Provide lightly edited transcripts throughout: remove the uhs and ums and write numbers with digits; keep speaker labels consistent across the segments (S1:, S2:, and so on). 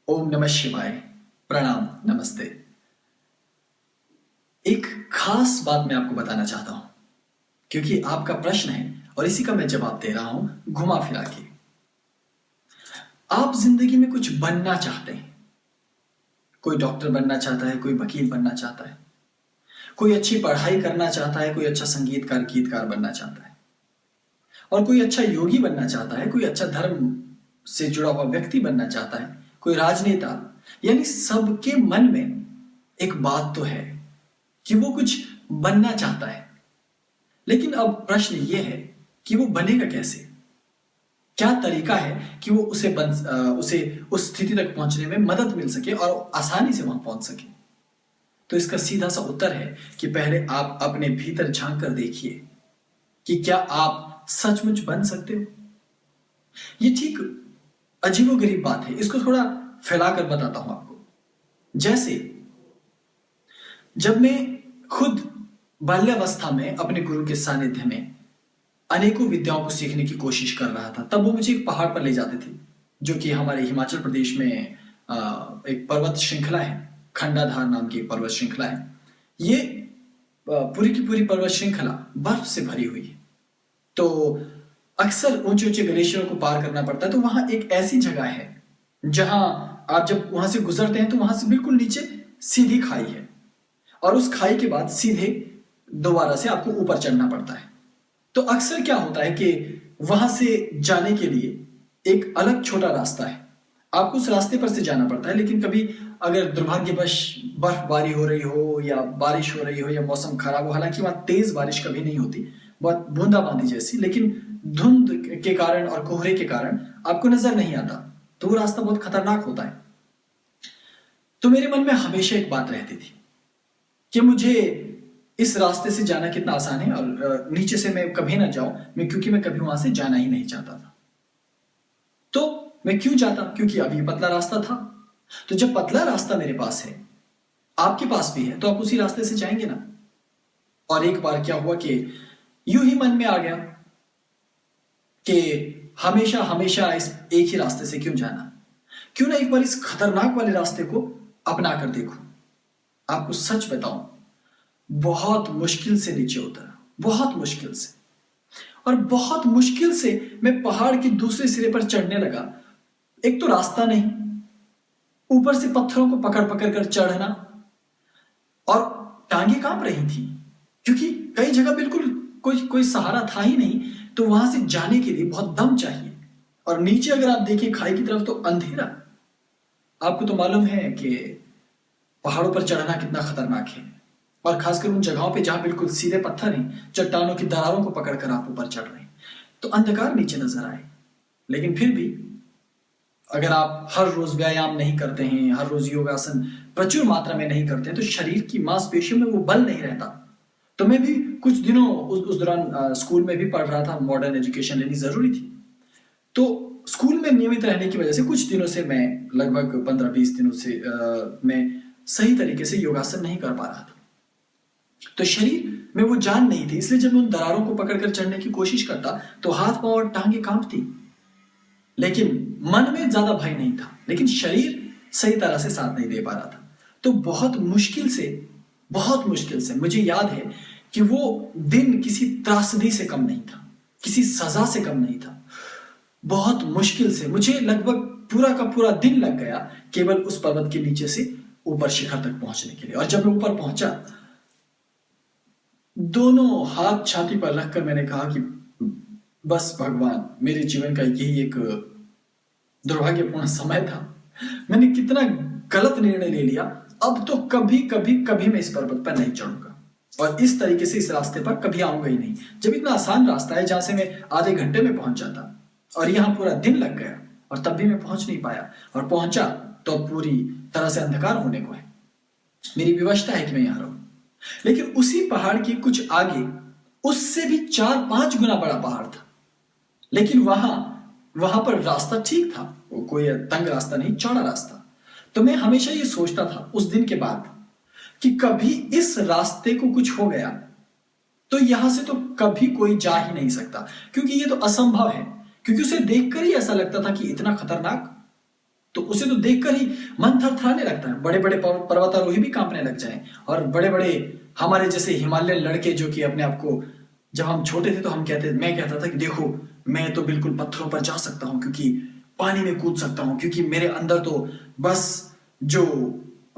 S1: ओम नमः शिवाय। प्रणाम, नमस्ते। एक खास बात मैं आपको बताना चाहता हूं क्योंकि आपका प्रश्न है और इसी का मैं जवाब दे रहा हूं घुमा फिरा के। आप जिंदगी में कुछ बनना चाहते हैं। कोई डॉक्टर बनना चाहता है, कोई वकील बनना चाहता है, कोई अच्छी पढ़ाई करना चाहता है, कोई अच्छा संगीतकार गीतकार बनना चाहता है और कोई अच्छा योगी बनना चाहता है, कोई अच्छा धर्म से जुड़ा हुआ व्यक्ति बनना चाहता है, कोई राजनेता। यानी सबके मन में एक बात तो है कि वो कुछ बनना चाहता है। लेकिन अब प्रश्न ये है कि वो बनेगा कैसे? क्या तरीका है कि वो उसे उस स्थिति तक पहुंचने में मदद मिल सके और आसानी से वहां पहुंच सके? तो इसका सीधा सा उत्तर है कि पहले आप अपने भीतर झांक कर देखिए कि क्या आप सचमुच बन सकते हो। ये ठीक अजीबोगरीब बात है, इसको थोड़ा फैलाकर बताता हूं आपको। जैसे जब मैं खुद बाल्यावस्था में अपने गुरु के सानिध्य में अनेकों विद्याओं को सीखने की कोशिश कर रहा था, तब वो मुझे एक पहाड़ पर ले जाते थे जो कि हमारे हिमाचल प्रदेश में एक पर्वत श्रृंखला है। खंडाधार नाम की एक पर्वत श्रृंखला है। ये पूरी की पूरी पर्वत श्रृंखला बर्फ से भरी हुई है। तो अक्सर ऊंचे ऊंचे ग्लेशियरों को पार करना पड़ता है। तो वहां एक ऐसी जगह है जहां आप जब वहां से गुजरते हैं तो वहां से बिल्कुल नीचे सीधी खाई है और उस खाई के बाद सीधे दोबारा से आपको ऊपर चढ़ना पड़ता है। तो अक्सर क्या होता है कि वहां से जाने के लिए एक अलग छोटा रास्ता है, आपको उस रास्ते पर से जाना पड़ता है। लेकिन कभी अगर दुर्भाग्यवश बर्फबारी हो रही हो या बारिश हो रही हो या मौसम खराब हो, हालांकि वहां तेज बारिश कभी नहीं होती, बहुत बूंदाबांदी जैसी, लेकिन धुंध के कारण और कोहरे के कारण आपको नजर नहीं आता, तो वो रास्ता बहुत खतरनाक होता है। तो मेरे मन में हमेशा एक बात रहती थी कि मुझे इस रास्ते से जाना कितना आसान है और नीचे से मैं कभी ना जाऊं, क्योंकि मैं कभी वहां से जाना ही नहीं चाहता था। तो मैं क्यों जाता? क्योंकि अब ये पतला रास्ता था। तो जब पतला रास्ता मेरे पास है, आपके पास भी है, तो आप उसी रास्ते से जाएंगे ना। और एक बार क्या हुआ कि यूं ही मन में आ गया कि हमेशा हमेशा इस एक ही रास्ते से क्यों जाना, क्यों ना एक बार इस खतरनाक वाले रास्ते को अपना कर देखूं। आपको सच बताऊं, बहुत मुश्किल से नीचे उतरा, बहुत मुश्किल से, और बहुत मुश्किल से मैं पहाड़ के दूसरे सिरे पर चढ़ने लगा। एक तो रास्ता नहीं, ऊपर से पत्थरों को पकड़ पकड़ कर चढ़ना, और टांगे कांप रही थी क्योंकि कई जगह बिल्कुल कोई कोई सहारा था ही नहीं। तो वहां से जाने के लिए बहुत दम चाहिए। और नीचे अगर आप देखें खाई की तरफ तो अंधेरा। आपको तो मालूम है कि पहाड़ों पर चढ़ना कितना खतरनाक है, और खासकर उन जगहों पे जहां बिल्कुल सीधे पत्थर हैं, चट्टानों की दरारों को पकड़कर आप ऊपर चढ़ रहे हैं तो अंधकार नीचे नजर आए। लेकिन फिर भी अगर आप हर रोज व्यायाम नहीं करते हैं, हर रोज योगासन प्रचुर मात्रा में नहीं करते हैं, तो शरीर की मांसपेशियों में वो बल नहीं रहता। तो मैं भी कुछ दिनों उस दौरान स्कूल में भी पढ़ रहा था, मॉडर्न एजुकेशन लेनी जरूरी थी। तो स्कूल में नियमित रहने की वजह से कुछ दिनों से मैं लगभग 15-20 दिनों से मैं सही तरीके से योगासन नहीं कर पा रहा था। तो शरीर में वो जान नहीं थी, इसलिए जब मैं उन दरारों को पकड़कर चढ़ने की कोशिश करता तो हाथ पांव और टांगे कांपती। लेकिन मन में ज्यादा भय नहीं था, लेकिन शरीर सही तरह से साथ नहीं दे पा रहा था। तो बहुत मुश्किल से मुझे याद है कि वो दिन किसी त्रासदी से कम नहीं था, किसी सजा से कम नहीं था। बहुत मुश्किल से मुझे लगभग पूरा का पूरा दिन लग गया केवल उस पर्वत के नीचे से ऊपर शिखर तक पहुंचने के लिए। और जब मैं ऊपर पहुंचा, दोनों हाथ छाती पर रखकर मैंने कहा कि बस भगवान, मेरे जीवन का यही एक दुर्भाग्यपूर्ण समय था। मैंने कितना गलत निर्णय ले लिया। अब तो कभी कभी कभी मैं इस पर्वत पर नहीं चढ़ूंगा और इस तरीके से इस रास्ते पर कभी आऊंगा ही नहीं। जब इतना आसान रास्ता है जहां से मैं आधे घंटे में पहुंच जाता, और यहां पूरा दिन लग गया और तब भी मैं पहुंच नहीं पाया, और पहुंचा तो पूरी तरह से अंधकार होने को है। मेरी विवशता है कि मैं यहां रहूं। लेकिन उसी पहाड़ के कुछ आगे उससे भी 4-5 गुना बड़ा पहाड़ था। लेकिन वहां पर रास्ता ठीक था, वो कोई तंग रास्ता नहीं, चौड़ा रास्ता। तो मैं हमेशा ये सोचता था उस दिन के बाद कि कभी इस रास्ते को कुछ हो गया तो यहां से तो कभी कोई जा ही नहीं सकता, क्योंकि ये तो असंभव है। क्योंकि उसे देखकर ही ऐसा लगता था कि इतना खतरनाक, तो उसे तो देखकर ही मन थरथराने लगता है। बड़े बड़े पर्वतारोही भी कांपने लग जाएं, और बड़े बड़े हमारे जैसे हिमालयन लड़के जो कि अपने आप को, जब हम छोटे थे तो मैं कहता था कि देखो मैं तो बिल्कुल पत्थरों पर जा सकता हूं, क्योंकि पानी में कूद सकता हूं, क्योंकि मेरे अंदर तो बस जो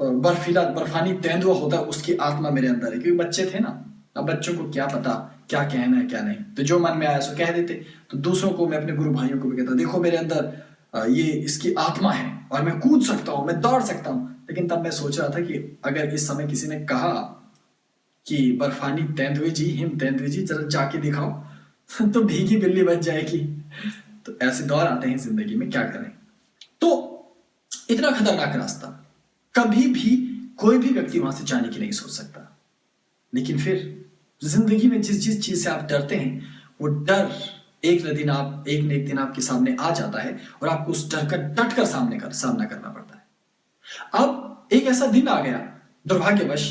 S1: बर्फानी तेंदुआ होता है उसकी आत्मा मेरे अंदर है। क्योंकि बच्चे थे ना, अब बच्चों को क्या पता क्या कहना है क्या नहीं, तो जो मन में आया सो कह देते। तो दूसरों को, मैं अपने गुरु भाइयों को भी कहता, देखो मेरे अंदर ये इसकी आत्मा है और मैं कूद सकता हूं, मैं दौड़ सकता हूं। लेकिन तब मैं सोच रहा था कि अगर इस समय किसी ने कहा कि बर्फानी तेंदुए जी, हिम तेंदुए जी जरा जाके दिखाओ तो भीगी बिल्ली बच जाएगी। तो ऐसे दौर आते हैं जिंदगी में, क्या करें। तो इतना खतरनाक रास्ता, कभी भी कोई भी व्यक्ति वहां से जाने की नहीं सोच सकता। लेकिन फिर जिंदगी में जिस जिस चीज से आप डरते हैं, वो डर एक न एक दिन आपके सामने आ जाता है और आपको उस डर का डट कर सामना करना पड़ता है। अब एक ऐसा दिन आ गया दुर्भाग्यवश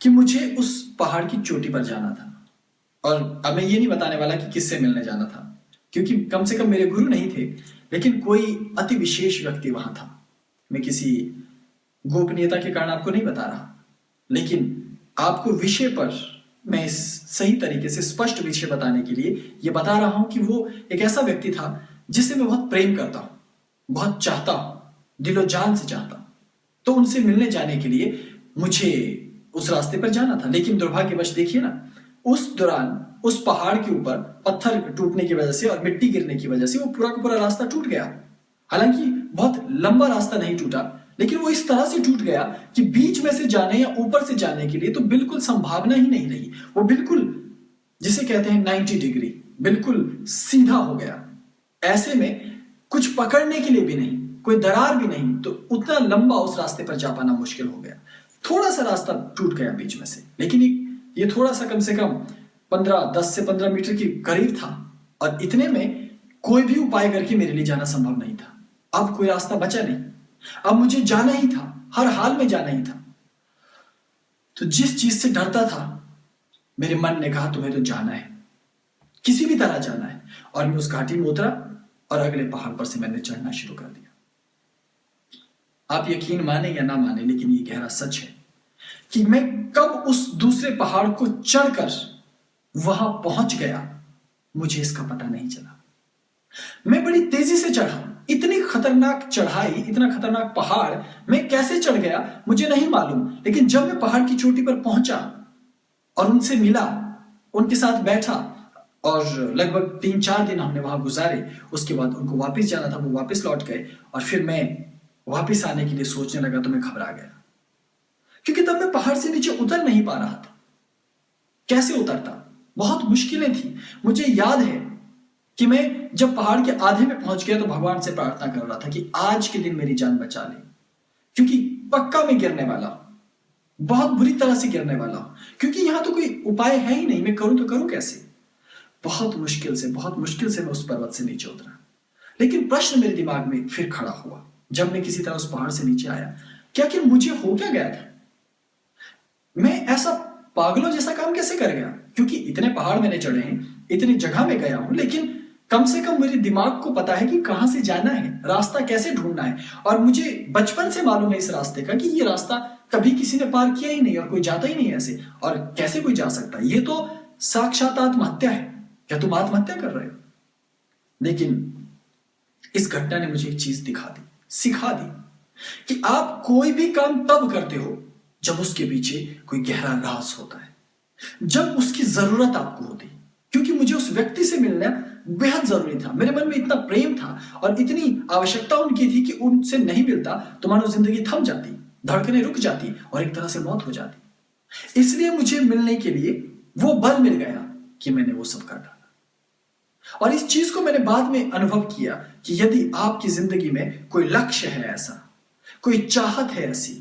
S1: कि मुझे उस पहाड़ की चोटी पर जाना था, और अब मैं ये नहीं बताने वाला कि किससे मिलने जाना था, क्योंकि कम से कम मेरे गुरु नहीं थे, लेकिन कोई अति विशेष व्यक्ति वहां था। मैं किसी गोपनीयता के कारण आपको नहीं बता रहा, लेकिन आपको विषय पर मैं इस सही तरीके से स्पष्ट विषय बताने के लिए यह बता रहा हूं कि वो एक ऐसा व्यक्ति था जिसे मैं बहुत प्रेम करता हूं, बहुत चाहता हूं, दिलो जान से चाहता हूं। तो उनसे मिलने जाने के लिए मुझे उस रास्ते पर जाना था। लेकिन दुर्भाग्यवश देखिए ना, उस दौरान उस पहाड़ के ऊपर पत्थर टूटने की वजह से और मिट्टी गिरने की वजह से वो पूरा का पूरा रास्ता टूट गया। हालांकि बहुत लंबा रास्ता नहीं टूटा, लेकिन वो इस तरह से टूट गया कि बीच में से जाने या ऊपर से जाने के लिए तो बिल्कुल संभावना ही नहीं रही। वो बिल्कुल जिसे कहते हैं 90 डिग्री बिल्कुल सीधा हो गया। ऐसे में कुछ पकड़ने के लिए भी नहीं, कोई दरार भी नहीं, तो उतना लंबा उस रास्ते पर जा पाना मुश्किल हो गया। थोड़ा सा रास्ता टूट गया बीच में से, लेकिन ये थोड़ा सा कम से कम 10 से 15 मीटर के करीब था, और इतने में कोई भी उपाय करके मेरे लिए जाना संभव नहीं था। अब कोई रास्ता बचा नहीं, अब मुझे जाना ही था, हर हाल में जाना ही था। तो जिस चीज से डरता था, मेरे मन ने कहा तुम्हें तो जाना है, किसी भी तरह जाना है। और मैं उस घाटी में उतरा और अगले पहाड़ पर से मैंने चढ़ना शुरू कर दिया। आप यकीन माने या ना माने, लेकिन ये गहरा सच है कि मैं कब उस दूसरे पहाड़ को चढ़कर वहां पहुंच गया, मुझे इसका पता नहीं चला। मैं बड़ी तेजी से चढ़ा, इतनी खतरनाक चढ़ाई, इतना खतरनाक पहाड़ मैं कैसे चढ़ गया मुझे नहीं मालूम। लेकिन जब मैं पहाड़ की चोटी पर पहुंचा और उनसे मिला, उनके साथ बैठा, और लगभग 3-4 दिन हमने वहां गुजारे। उसके बाद उनको वापस जाना था, वो वापस लौट गए, और फिर मैं वापस आने के लिए सोचने लगा तो मैं घबरा गया, क्योंकि तब मैं पहाड़ से नीचे उतर नहीं पा रहा था। कैसे उतरता, बहुत मुश्किलें थी। मुझे याद है कि मैं जब पहाड़ के आधे में पहुंच गया तो भगवान से प्रार्थना कर रहा था कि आज के दिन मेरी जान बचा ले, क्योंकि पक्का मैं गिरने वाला हूं, बहुत बुरी तरह से गिरने वाला हूं, क्योंकि यहां तो कोई उपाय है ही नहीं। मैं करूं तो करूं कैसे। बहुत मुश्किल से मैं उस पर्वत से नीचे उतरा। लेकिन प्रश्न मेरे दिमाग में फिर खड़ा हुआ जब मैं किसी तरह उस पहाड़ से नीचे आया, क्या मुझे हो क्या गया था। मैं ऐसा पागलों जैसा काम कैसे कर गया, क्योंकि इतने पहाड़ मैंने चढ़े हैं, इतनी जगह में गया हूं, लेकिन कम से कम मेरे दिमाग को पता है कि कहां से जाना है, रास्ता कैसे ढूंढना है। और मुझे बचपन से मालूम है इस रास्ते का कि ये रास्ता कभी किसी ने पार किया ही नहीं और कोई जाता ही नहीं ऐसे, और कैसे कोई जा सकता है। ये तो साक्षात आत्महत्या है। क्या तुम आत्महत्या कर रहे हो। लेकिन इस घटना ने मुझे एक चीज सिखा दी कि आप कोई भी काम तब करते हो जब उसके पीछे कोई गहरा राज होता है, जब उसकी जरूरत आपको होती। क्योंकि मुझे उस व्यक्ति से मिलना बेहद जरूरी था। मेरे मन में इतना प्रेम था और इतनी आवश्यकता उनकी थी कि उनसे नहीं मिलता तो मानो जिंदगी थम जाती, धड़कनें रुक जाती और एक तरह से मौत हो जाती। इसलिए मुझे मिलने के लिए वो बल मिल गया कि मैंने वो सब कर डाला। और इस चीज को मैंने बाद में अनुभव किया कि यदि आपकी जिंदगी में कोई लक्ष्य है ऐसा, कोई चाहत है ऐसी,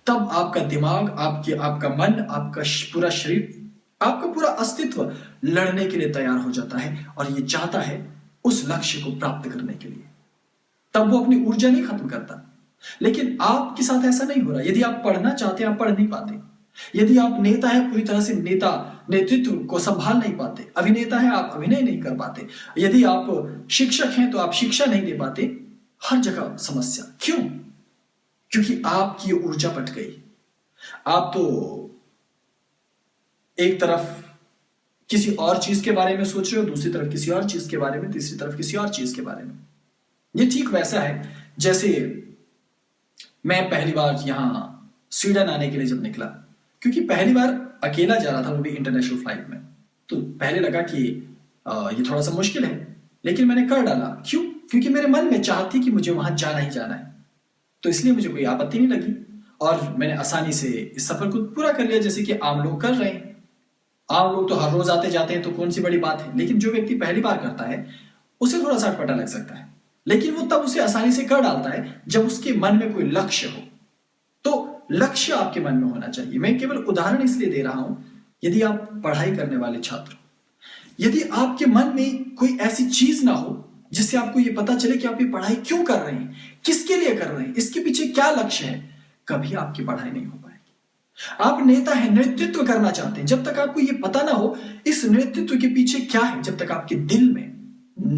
S1: तब आपका दिमाग, आपका मन, आपका पूरा शरीर, आपका पूरा अस्तित्व लड़ने के लिए तैयार हो जाता है और ये चाहता है उस लक्ष्य को प्राप्त करने के लिए। तब वो अपनी ऊर्जा नहीं खत्म करता। लेकिन आपके साथ ऐसा नहीं हो रहा। यदि आप पढ़ना चाहते हैं, आप पढ़ नहीं पाते। यदि आप नेता है, पूरी तरह से नेतृत्व को संभाल नहीं पाते। अभिनेता है, आप अभिनय नहीं कर पाते। यदि आप शिक्षक हैं तो आप शिक्षा नहीं दे पाते। हर जगह समस्या। क्यों? क्योंकि आपकी ऊर्जा पट गई। आप तो एक तरफ किसी और चीज के बारे में सोच रहे हो, दूसरी तरफ किसी और चीज के बारे में, तीसरी तरफ किसी और चीज के बारे में। ये ठीक वैसा है जैसे मैं पहली बार यहां स्वीडन आने के लिए जब निकला, क्योंकि पहली बार अकेला जा रहा था, वो भी इंटरनेशनल फ्लाइट में। तो पहले लगा कि ये थोड़ा सा मुश्किल है, लेकिन मैंने कर डाला। क्यों? क्योंकि मेरे मन में चाह थी कि मुझे वहां जाना ही जाना है, तो इसलिए मुझे कोई आपत्ति नहीं लगी और मैंने आसानी से इस सफर को पूरा कर लिया, जैसे कि आम लोग कर रहे हैं। आम लोग तो हर रोज आते जाते हैं, तो कौन सी बड़ी बात है। लेकिन जो व्यक्ति पहली बार करता है उसे थोड़ा सा अटपटा लग सकता है, लेकिन वो तब उसे आसानी से कर डालता है जब उसके मन में कोई लक्ष्य हो। तो लक्ष्य आपके मन में होना चाहिए। मैं केवल उदाहरण इसलिए दे रहा हूं, यदि आप पढ़ाई करने वाले छात्र, यदि आपके मन में कोई ऐसी चीज ना हो जिससे आपको यह पता चले कि आप ये पढ़ाई क्यों कर रहे हैं, किसके लिए कर रहे हैं, इसके पीछे क्या लक्ष्य है, कभी आपकी पढ़ाई नहीं हो पाएगी। आप नेता हैं, नेतृत्व करना चाहते हैं, जब तक आपको यह पता ना हो इस नेतृत्व के पीछे क्या है, जब तक आपके दिल में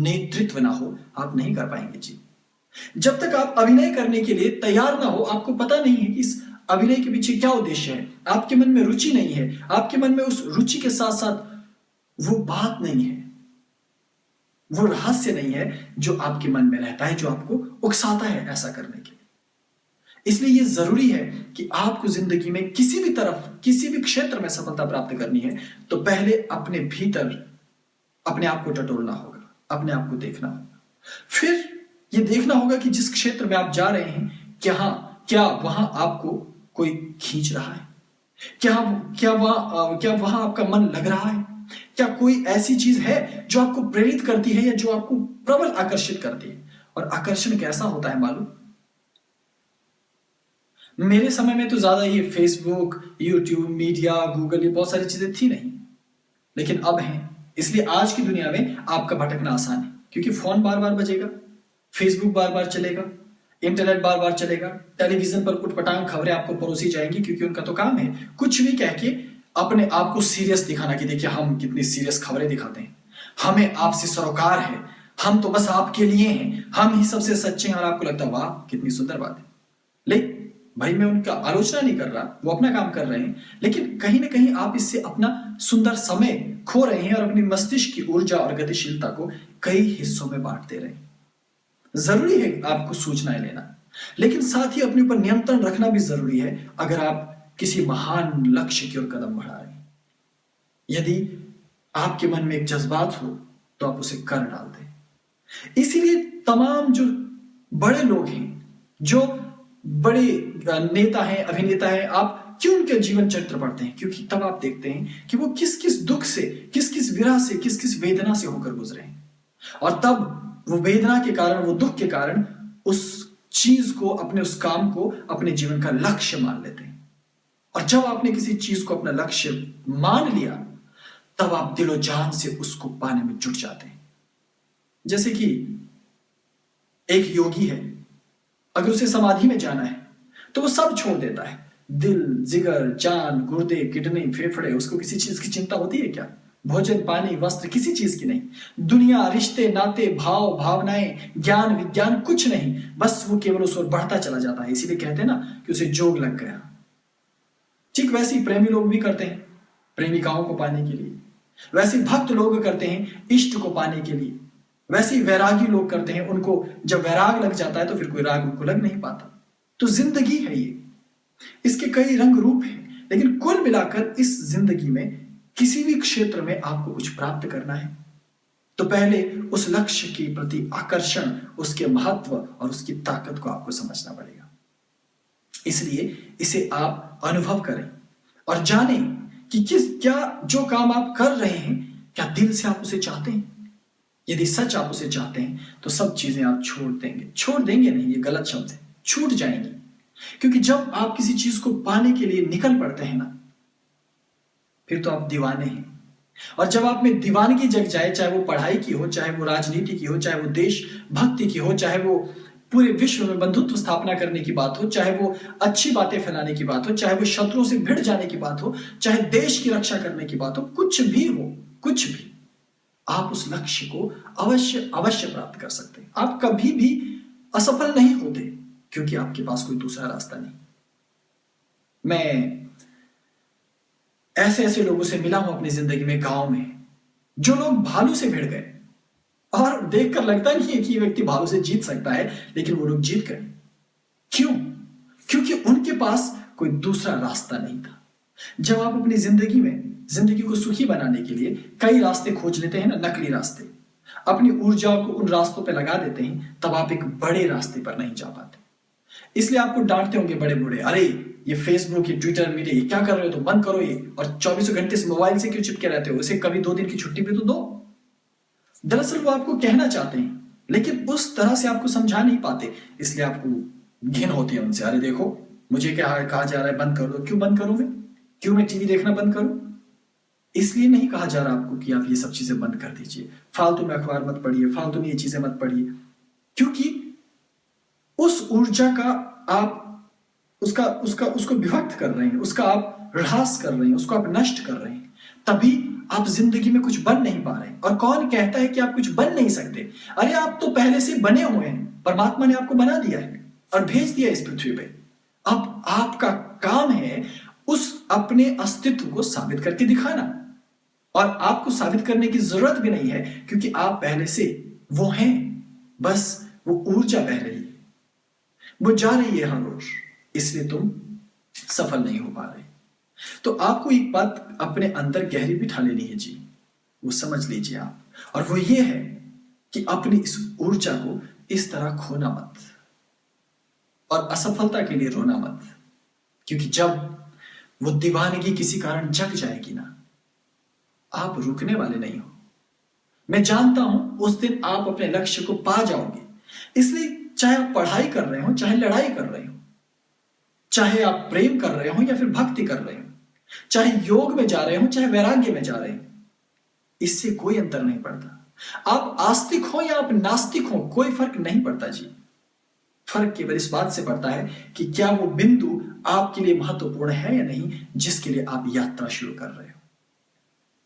S1: नेतृत्व ना हो, आप नहीं कर पाएंगे जी। जब तक आप अभिनय करने के लिए तैयार ना हो, आपको पता नहीं है कि इस अभिनय के पीछे क्या उद्देश्य है, आपके मन में रुचि नहीं है, आपके मन में उस रुचि के साथ साथ वो बात नहीं है, वो रहस्य नहीं है जो आपके मन में रहता है, जो आपको उकसाता है ऐसा करने के लिए। इसलिए यह जरूरी है कि आपको जिंदगी में किसी भी तरफ, किसी भी क्षेत्र में सफलता प्राप्त करनी है, तो पहले अपने भीतर अपने आप को टटोलना होगा, अपने आप को देखना होगा। फिर यह देखना होगा कि जिस क्षेत्र में आप जा रहे हैं, क्या वहां आपको कोई खींच रहा है, क्या वहां आपका मन लग रहा है, क्या कोई ऐसी चीज है जो आपको प्रेरित करती है या जो आपको प्रबल आकर्षित करती है। और आकर्षण कैसा होता है मालूम? मेरे समय में तो ज्यादा ये फेसबुक, यूट्यूब, मीडिया, गूगल, ये बहुत सारी चीजें थी नहीं, लेकिन अब हैं। इसलिए आज की दुनिया में आपका भटकना आसान है, क्योंकि फोन बार बार बजेगा, फेसबुक बार बार चलेगा, इंटरनेट बार बार चलेगा, टेलीविजन पर उटपटांग खबरें आपको परोसी जाएंगी, क्योंकि उनका तो काम है कुछ भी कह के अपने आप को सीरियस दिखाना कि देखिए हम कितनी सीरियस खबरें दिखाते हैं, हमें आपसे सरोकार है, हम तो बस आपके लिए हैं, हम ही सबसे सच्चे हैं। और आपको लगता है वाह कितनी सुंदर बात है। लेकिन भाई मैं उनका आलोचना नहीं कर रहा, वो अपना काम कर रहे हैं, लेकिन कहीं ना कहीं आप इससे अपना सुंदर समय खो रहे हैं और अपनी मस्तिष्क की ऊर्जा और गतिशीलता को कई हिस्सों में बांट दे रहे हैं। जरूरी है आपको सूचनाएं लेना, लेकिन साथ ही अपने ऊपर नियंत्रण रखना भी जरूरी है अगर आप किसी महान लक्ष्य की ओर कदम बढ़ा रहे हैं। यदि आपके मन में एक जज्बात हो तो आप उसे कर डाल दें। इसीलिए तमाम जो बड़े लोग हैं, जो बड़े नेता हैं, अभिनेता हैं, आप क्यों उनके जीवन चरित्र पढ़ते हैं? क्योंकि तब आप देखते हैं कि वो किस किस दुख से, किस किस विरह से, किस किस वेदना से होकर गुजरे हैं, और तब वो वेदना के कारण, वो दुख के कारण उस चीज को, अपने उस काम को अपने जीवन का लक्ष्य मान लेते हैं। और जब आपने किसी चीज को अपना लक्ष्य मान लिया, तब आप दिलो जान से उसको पाने में जुट जाते हैं। जैसे कि एक योगी है, अगर उसे समाधि में जाना है तो वो सब छोड़ देता है, दिल, जिगर, जान, गुर्दे, किडनी, फेफड़े, उसको किसी चीज की चिंता होती है क्या? भोजन, पानी, वस्त्र, किसी चीज की नहीं। दुनिया, रिश्ते, नाते, भाव, भावनाएं, ज्ञान, विज्ञान, कुछ नहीं। बस वो केवल उस ओर बढ़ता चला जाता है। इसीलिए कहते हैं ना कि उसे जोग लग गया। ठीक वैसे ही प्रेमी लोग भी करते हैं प्रेमिकाओं को पाने के लिए, वैसे भक्त लोग करते हैं इष्ट को पाने के लिए, वैसे ही वैरागी लोग करते हैं, उनको जब वैराग लग जाता है तो फिर कोई राग उनको लग नहीं पाता। तो जिंदगी है ये, इसके कई रंग रूप हैं, लेकिन कुल मिलाकर इस जिंदगी में किसी भी क्षेत्र में आपको कुछ प्राप्त करना है तो पहले उस लक्ष्य के प्रति आकर्षण, उसके महत्व और उसकी ताकत को आपको समझना पड़ेगा। इसलिए इसे आप अनुभव करें और जानें कि क्या जो काम आप कर रहे हैं, क्या दिल से आप उसे चाहते हैं। यदि सच आप उसे चाहते हैं तो सब चीजें आप छोड़ देंगे नहीं, ये गलत शब्द है, छूट जाएंगी। क्योंकि जब आप किसी चीज को पाने के लिए निकल पड़ते हैं ना, फिर तो आप दीवाने हैं। और जब आप में दीवानगी जग जाए, चाहे वो पढ़ाई की हो, चाहे वो राजनीति की हो, चाहे वो देश भक्ति की हो, चाहे वो पूरे विश्व में बंधुत्व स्थापना करने की बात हो, चाहे वो अच्छी बातें फैलाने की बात हो, चाहे वो शत्रुओं से भिड़ जाने की बात हो, चाहे देश की रक्षा करने की बात हो, कुछ भी हो, कुछ भी, आप उस लक्ष्य को अवश्य प्राप्त कर सकते हैं। आप कभी भी असफल नहीं होते क्योंकि आपके पास कोई दूसरा रास्ता नहीं। मैं ऐसे ऐसे लोगों से मिला हूं अपनी जिंदगी में, गांव में, जो लोग भालू से भिड़ गए और देखकर लगता नहीं है कि ये व्यक्ति भालू से जीत सकता है, लेकिन वो लोग जीत गए। क्यों? क्योंकि उनके पास कोई दूसरा रास्ता नहीं था। जब आप अपनी जिंदगी में जिंदगी को सुखी बनाने के लिए कई रास्ते खोज लेते हैं ना, नकली रास्ते, अपनी ऊर्जा को उन रास्तों पे लगा देते हैं, तब आप एक बड़े रास्ते पर नहीं जा पाते। इसलिए आपको डांटते होंगे बड़े बूढ़े, अरे ये फेसबुक, ये ट्विटर, मीडिया, ये क्या कर रहे हो, तो बंद करो ये, और 24 घंटे से मोबाइल से क्यों चिपके रहते हो, इसे कभी 2 दिन की छुट्टी भी तो दो। दरअसल वो आपको कहना चाहते हैं, लेकिन उस तरह से आपको समझा नहीं पाते, इसलिए आपको घिन होती है उनसे। अरे देखो, मुझे क्या कहा जा रहा है, बंद कर दो। क्यों बंद करूं क्यों मैं टीवी देखना बंद करूं? इसलिए नहीं कहा जा रहा आपको कि आप ये सब चीजें बंद कर दीजिए, फालतू में अखबार मत पढ़िए, फालतू में ये चीजें मत पढ़िए, क्योंकि उस ऊर्जा का आप उसको विभक्त कर रहे हैं, उसका आप ह्रास कर रहे हैं, उसको आप नष्ट कर रहे हैं। तभी आप जिंदगी में कुछ बन नहीं पा रहे हैं। और कौन कहता है कि आप कुछ बन नहीं सकते? अरे आप तो पहले से बने हुए हैं, परमात्मा ने आपको बना दिया है और भेज दिया इस पृथ्वी पे। अब आपका काम है उस अपने अस्तित्व को साबित करके दिखाना, और आपको साबित करने की जरूरत भी नहीं है क्योंकि आप पहले से वो हैं। बस वो ऊर्जा बह रही है, वो जा रही है हर रोज, इसलिए तुम सफल नहीं हो पा रहे। तो आपको एक बात अपने अंदर गहरी बिठा लेनी है जी, वो समझ लीजिए आप, और वो ये है कि अपनी इस ऊर्जा को इस तरह खोना मत और असफलता के लिए रोना मत, क्योंकि जब वो दीवानगी किसी कारण जग जाएगी ना, आप रुकने वाले नहीं हो। मैं जानता हूं उस दिन आप अपने लक्ष्य को पा जाओगे। इसलिए चाहे आप पढ़ाई कर रहे हो, चाहे लड़ाई कर रहे हो, चाहे आप प्रेम कर रहे हो या फिर भक्ति कर रहे हो, चाहे योग में जा रहे हो, चाहे वैराग्य में जा रहे हो, इससे कोई अंतर नहीं पड़ता। आप आस्तिक हो या आप नास्तिक हो, कोई फर्क नहीं पड़ता जी। फर्क केवल इस बात से पड़ता है कि क्या वो बिंदु आपके लिए महत्वपूर्ण है या नहीं, जिसके लिए आप यात्रा शुरू कर रहे हो।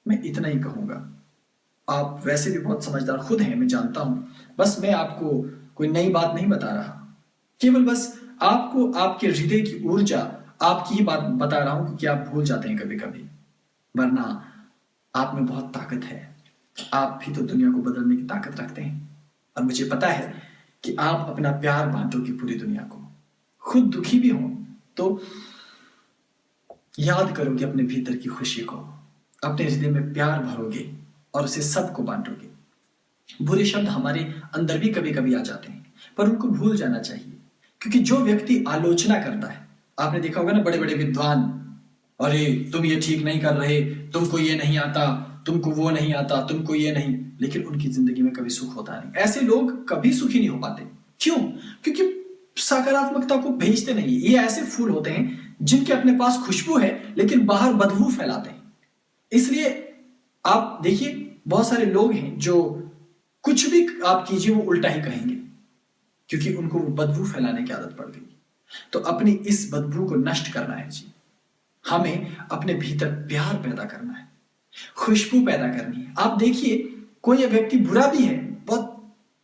S1: मैं इतना ही कहूंगा। आप वैसे भी बहुत समझदार खुद हैं, मैं जानता हूं। बस मैं आपको कोई नई बात नहीं बता रहा, केवल बस आपको आपके हृदय की ऊर्जा, आपकी ही बात बता रहा हूं, क्योंकि आप भूल जाते हैं कभी कभी, वरना आप में बहुत ताकत है। आप भी तो दुनिया को बदलने की ताकत रखते हैं, और मुझे पता है कि आप अपना प्यार बांटोगे पूरी दुनिया को। खुद दुखी भी हो तो याद करोगे अपने भीतर की खुशी को, अपने हृदय में प्यार भरोगे और उसे सबको बांटोगे। बुरे शब्द हमारे अंदर भी कभी कभी आ जाते हैं, पर उनको भूल जाना चाहिए, क्योंकि जो व्यक्ति आलोचना करता है, आपने देखा होगा ना, बड़े बड़े विद्वान, अरे तुम ये ठीक नहीं कर रहे, तुमको ये नहीं आता, तुमको वो नहीं आता, तुमको ये नहीं, लेकिन उनकी जिंदगी में कभी सुख होता नहीं। ऐसे लोग कभी सुखी नहीं हो पाते। क्यों? क्योंकि सकारात्मकता को भेजते नहीं। ये ऐसे फूल होते हैं जिनके अपने पास खुशबू है लेकिन बाहर बदबू फैलाते हैं। इसलिए आप देखिए, बहुत सारे लोग हैं जो कुछ भी आप कीजिए वो उल्टा ही कहेंगे, क्योंकि उनको वो बदबू फैलाने की आदत पड़ गई। तो अपनी इस बदबू को नष्ट करना है जी। हमें अपने भीतर प्यार पैदा करना है, खुशबू पैदा करनी है। आप देखिए, कोई व्यक्ति बुरा भी है, बहुत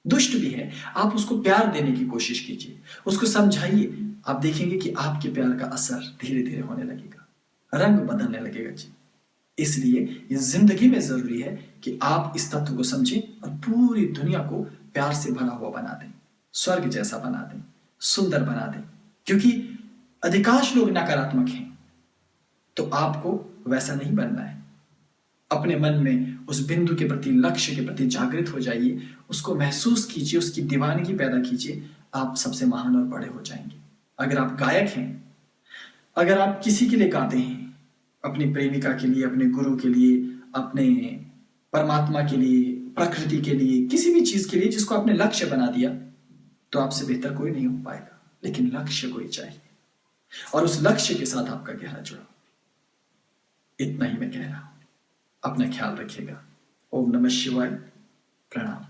S1: दुष्ट भी है, आप उसको प्यार देने की कोशिश कीजिए, उसको समझाइए। आप देखेंगे कि आपके प्यार का असर धीरे धीरे होने लगेगा, रंग बदलने लगेगा जी। इसलिए ये जिंदगी में जरूरी है कि आप इस तत्व को समझें और पूरी दुनिया को प्यार से भरा हुआ बना दें, स्वर्ग जैसा बना दें, सुंदर बना दें। क्योंकि अधिकांश लोग नकारात्मक हैं, तो आपको वैसा नहीं बनना है। अपने मन में उस बिंदु के प्रति, लक्ष्य के प्रति जागृत हो जाइए, उसको महसूस कीजिए, उसकी दीवानगी पैदा कीजिए। आप सबसे महान और बड़े हो जाएंगे। अगर आप गायक हैं, अगर आप किसी के लिए गाते हैं, अपनी प्रेमिका के लिए, अपने गुरु के लिए, अपने परमात्मा के लिए, प्रकृति के लिए, किसी भी चीज के लिए जिसको आपने लक्ष्य बना दिया, तो आपसे बेहतर कोई नहीं हो पाएगा। लेकिन लक्ष्य कोई चाहिए, और उस लक्ष्य के साथ आपका गहरा जुड़ाव। इतना ही मैं कह रहा हूं। अपना ख्याल रखिएगा। ओम नमः शिवाय। प्रणाम।